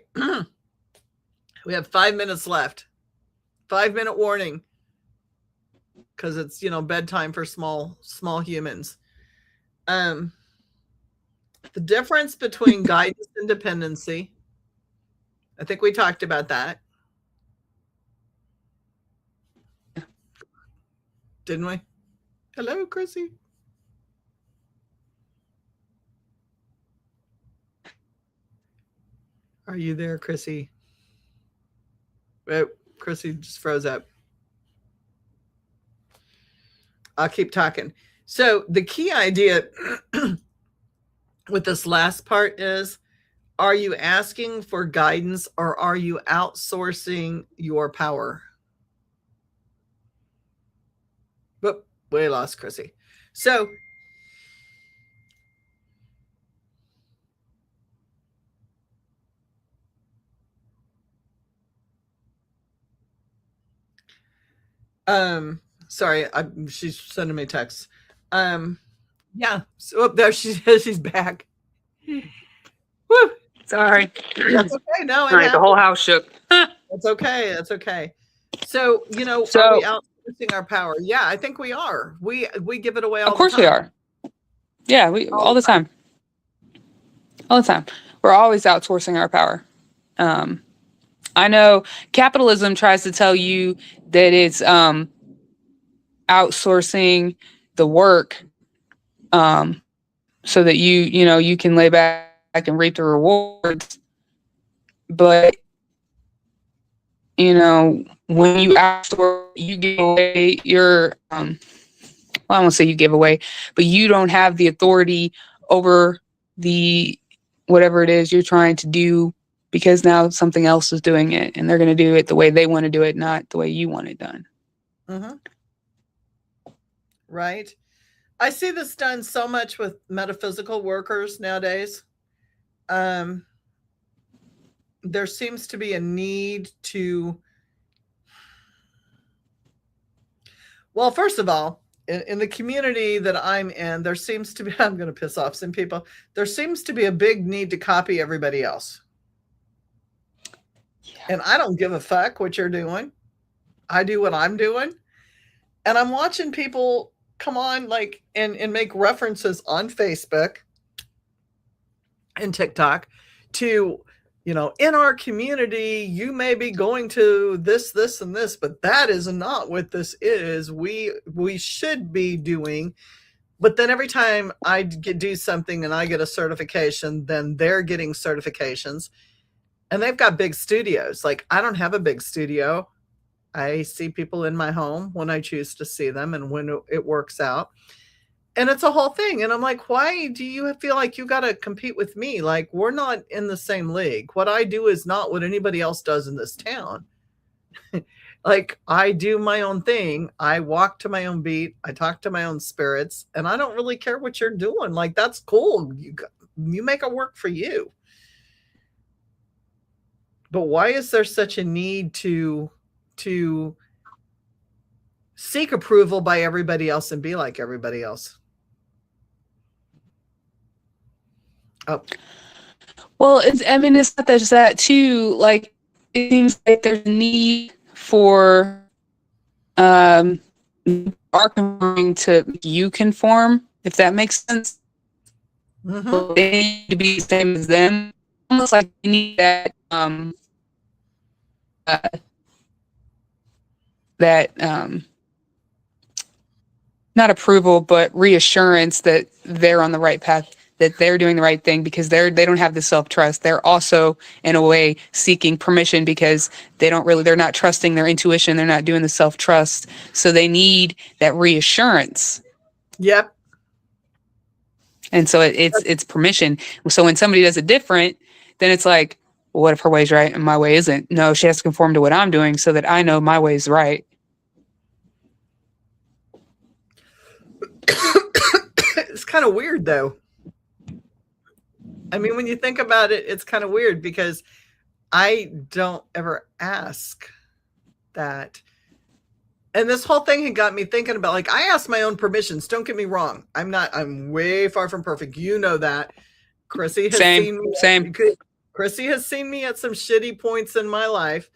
We have 5 minutes left. 5-minute warning, because it's bedtime for small humans. The difference between guidance and dependency. I think we talked about that, didn't we? Hello, Chrissy. Are you there, Chrissy? Oh, Chrissy just froze up. I'll keep talking. So the key idea with this last part is, are you asking for guidance or are you outsourcing your power? But we lost Chrissy. So sorry, she's sending me texts. Yeah. So there she is. She's back. Woo. Sorry. That's okay. No, All right, the whole house shook. That's okay. That's okay. So, So- are we outsourcing our power? Yeah, I think we are. We give it away all Of course the time. we are. Yeah, we all the time. All the time. We're always outsourcing our power. I know capitalism tries to tell you that it's outsourcing the work so that you can lay back and reap the rewards. But when you outsource, you give away your well, I won't say you give away, but you don't have the authority over the whatever it is you're trying to do, because now something else is doing it and they're going to do it the way they want to do it, not the way you want it done. Mm-hmm. Right. I see this done so much with metaphysical workers nowadays. There seems to be a need to, well, first of all, in the community that I'm in, there seems to be, I'm going to piss off some people, there seems to be a big need to copy everybody else. Yeah. And I don't give a fuck what you're doing. I do what I'm doing. And I'm watching people come on and make references on Facebook and TikTok to, in our community, you may be going to this, and this, but that is not what this is. We should be doing. But then every time I do something and I get a certification, then they're getting certifications. And they've got big studios. Like, I don't have a big studio. I see people in my home when I choose to see them and when it works out. And it's a whole thing. And I'm like, why do you feel like you got to compete with me? Like, we're not in the same league. What I do is not what anybody else does in this town. Like, I do my own thing. I walk to my own beat. I talk to my own spirits. And I don't really care what you're doing. Like, that's cool. You make it work for you. But why is there such a need to seek approval by everybody else and be like everybody else? Oh. Well, it's not just that too. Like, it seems like there's a need for our conforming to you conform, if that makes sense. Mm-hmm. They need to be the same as them. Almost like you need that not approval, but reassurance that they're on the right path, that they're doing the right thing, because they don't have the self-trust. They're also, in a way, seeking permission because they're not trusting their intuition. They're not doing the self-trust. So they need that reassurance. Yep. And so it's permission. So when somebody does it different, then it's like, well, what if her way's right and my way isn't? No, she has to conform to what I'm doing so that I know my way's right. It's kind of weird, though. I mean, when you think about it, it's kind of weird because I don't ever ask that. And this whole thing had got me thinking about, like, I ask my own permissions. Don't get me wrong. I'm way far from perfect. You know that. Chrissy has seen me. Chrissy has seen me at some shitty points in my life,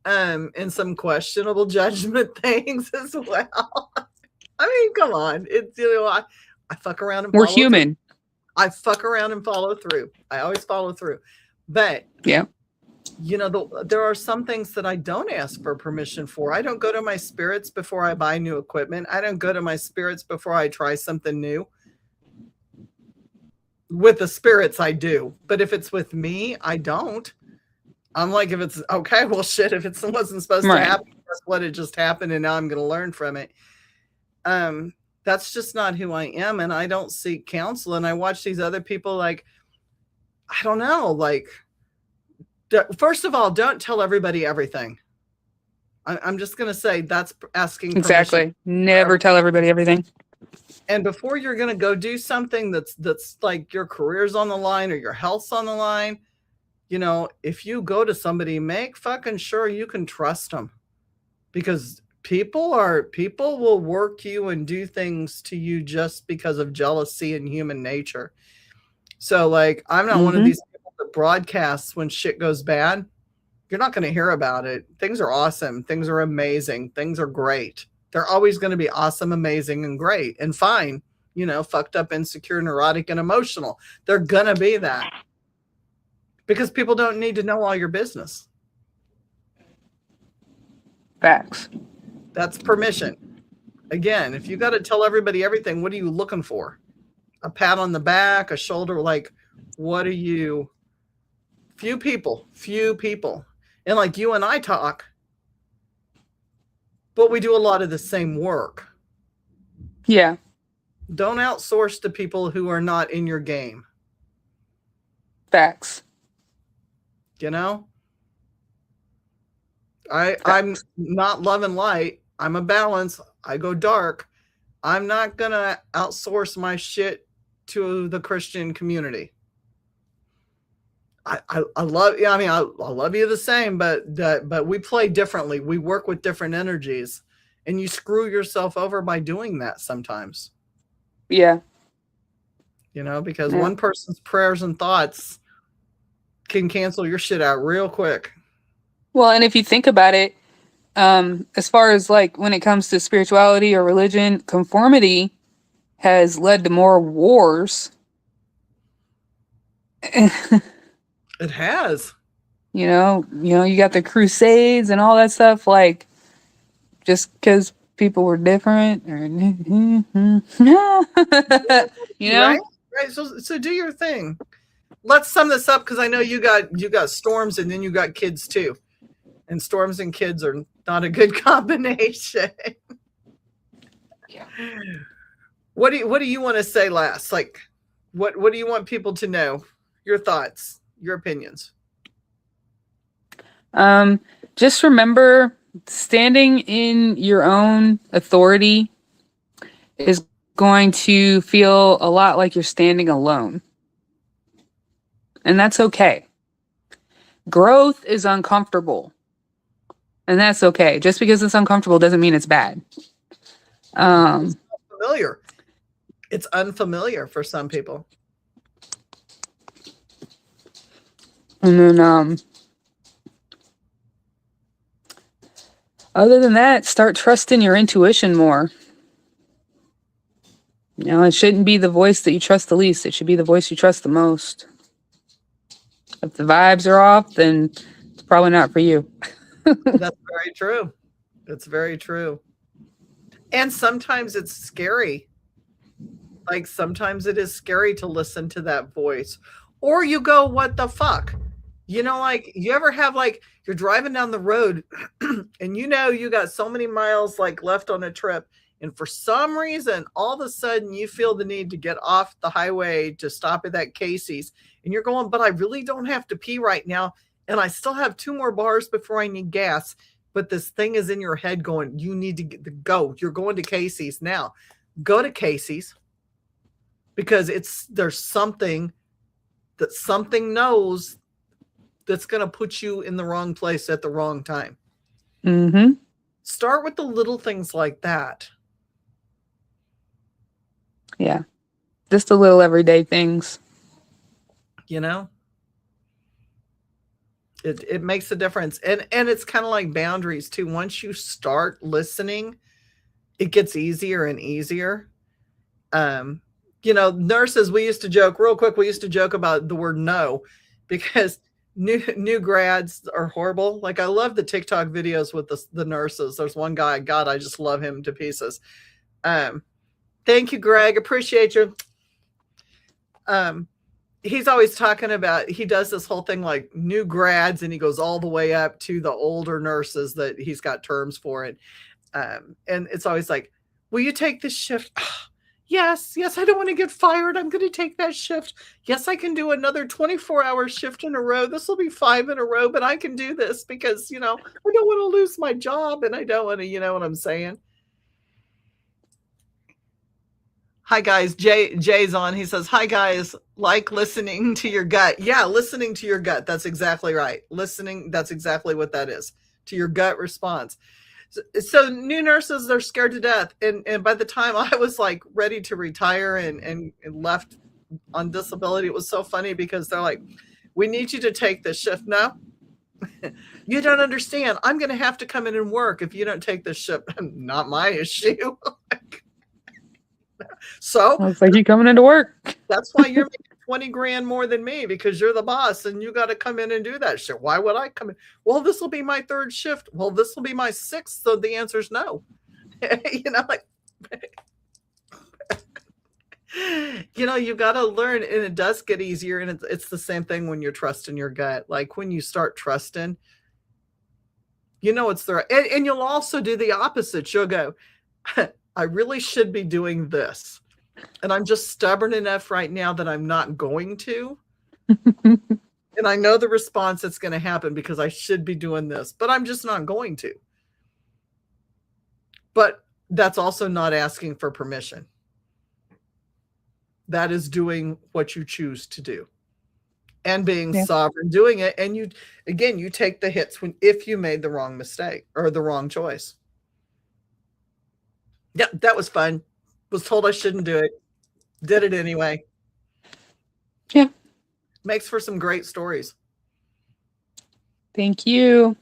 and some questionable judgment things as well. I mean, come on. It's, I fuck around and we're human. I fuck around and follow through. I always follow through. But yeah, there are some things that I don't ask for permission for. I don't go to my spirits before I buy new equipment. I don't go to my spirits before I try something new. With the spirits, I do. But if it's with me, I don't. I'm like, if it's okay, well, shit, if it wasn't supposed to happen, that's what it just happened, and now I'm going to learn from it. That's just not who I am, and I don't seek counsel. And I watch these other people, like, I don't know, like, first of all, don't tell everybody everything. I'm just going to say that's asking exactly permission. Never tell everybody everything. And before you're going to go do something that's like your career's on the line or your health's on the line, if you go to somebody, make fucking sure you can trust them, because people will work you and do things to you just because of jealousy and human nature. So, like, I'm not one of these people that broadcasts when shit goes bad. You're not going to hear about it. Things are awesome. Things are amazing. Things are great. They're always going to be awesome, amazing, and great and fine. Fucked up, insecure, neurotic, and emotional. They're going to be that, because people don't need to know all your business. Facts. That's permission. Again, if you got to tell everybody everything, what are you looking for? A pat on the back, a shoulder? Like, what are you? Few people. And like you and I talk, but we do a lot of the same work. Yeah. Don't outsource to people who are not in your game. Facts. I'm not love and light. I'm a balance. I go dark. I'm not going to outsource my shit to the Christian community. I love, I mean, I love you the same, but we play differently. We work with different energies, and you screw yourself over by doing that sometimes. Yeah. Because one person's prayers and thoughts can cancel your shit out real quick. Well, and if you think about it, as far as like when it comes to spirituality or religion, conformity has led to more wars. It has. You got the Crusades and all that stuff, like, just because people were different, or Right. So do your thing. Let's sum this up, because I know you got storms, and then you got kids too. And storms and kids are not a good combination. Yeah. What do you want to say last? Like, what do you want people to know? Your thoughts, your opinions. Just remember, standing in your own authority is going to feel a lot like you're standing alone. And that's okay. Growth is uncomfortable. And that's okay. Just because it's uncomfortable doesn't mean it's bad. It's unfamiliar. It's unfamiliar for some people. And then, other than that, start trusting your intuition more. It shouldn't be the voice that you trust the least. It should be the voice you trust the most. If the vibes are off, then it's probably not for you. That's very true. It's very true. And sometimes it's scary. Like, sometimes it is scary to listen to that voice. Or you go, what the fuck? Like, you ever have, like, you're driving down the road and you got so many miles, like, left on a trip. And for some reason, all of a sudden you feel the need to get off the highway to stop at that Casey's. And you're going, but I really don't have to pee right now. And I still have 2 more bars before I need gas. But this thing is in your head going, you need to go. You're going to Casey's now. Go to Casey's, because there's something that something knows that's going to put you in the wrong place at the wrong time. Mm-hmm. Start with the little things like that. Yeah. Just the little everyday things. You know? It makes a difference. And it's kind of like boundaries too. Once you start listening, it gets easier and easier. Nurses, we used to joke real quick. We used to joke about the word no, because new grads are horrible. Like, I love the TikTok videos with the nurses. There's one guy, God, I just love him to pieces. Thank you, Greg. Appreciate you. He's always talking about, he does this whole thing like new grads, and he goes all the way up to the older nurses that he's got terms for it. And it's always like, will you take this shift? Yes, I don't want to get fired. I'm going to take that shift. Yes, I can do another 24-hour shift in a row. This will be 5 in a row, but I can do this because, I don't want to lose my job, and I don't want to, you know what I'm saying? Hi, guys. Jay's on. He says, hi, guys. Like listening to your gut. Yeah, listening to your gut. That's exactly right. Listening, that's exactly what that is. To your gut response. So new nurses are scared to death. And by the time I was like ready to retire and left on disability, it was so funny because they're like, we need you to take this shift. No, you don't understand. I'm going to have to come in and work if you don't take this shift. Not my issue. So it's like you coming into work. That's why you're making 20 grand more than me, because you're the boss and you got to come in and do that shit. Why would I come in? Well, this will be my 3rd shift. Well, this will be my 6th. So the answer is no. You got to learn, and it does get easier. And it's the same thing when you're trusting your gut. Like when you start trusting, it's the right. And you'll also do the opposite. You'll go, I really should be doing this. And I'm just stubborn enough right now that I'm not going to. And I know the response that's going to happen because I should be doing this, but I'm just not going to. But that's also not asking for permission. That is doing what you choose to do and being sovereign doing it. And you take the hits if you made the wrong mistake or the wrong choice. Yeah, that was fun. Was told I shouldn't do it. Did it anyway. Yeah. Makes for some great stories. Thank you.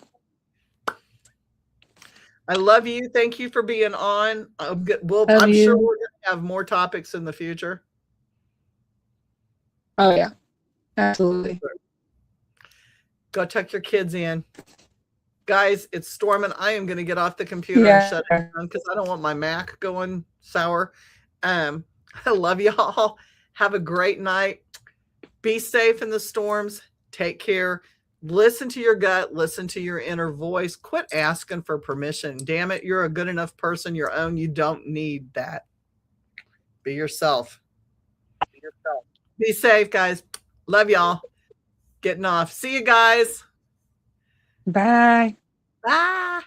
I love you. Thank you for being on. I'm sure we're going to have more topics in the future. Oh, yeah. Absolutely. Go tuck your kids in. Guys, it's storming. I am going to get off the computer and shut it down because I don't want my Mac going sour. I love you all. Have a great night. Be safe in the storms. Take care. Listen to your gut. Listen to your inner voice. Quit asking for permission. Damn it. You're a good enough person, your own. You don't need that. Be yourself. Be safe, guys. Love y'all. Getting off. See you guys. Bye. Bye.